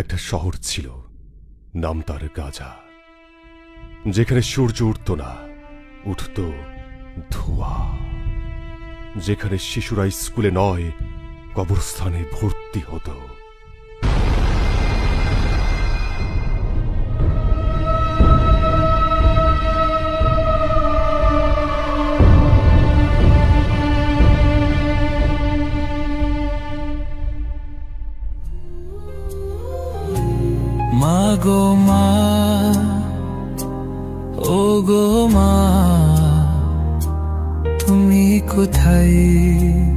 একটা শহর ছিল, নাম তার গাজা, যেখানে সূর্য উঠত না, উঠত ধোঁয়া, যেখানে শিশুরা স্কুলে নয় কবরস্থানে ভর্তি হতো। মা গো মা, ও গো মা, তুমি কোথায়?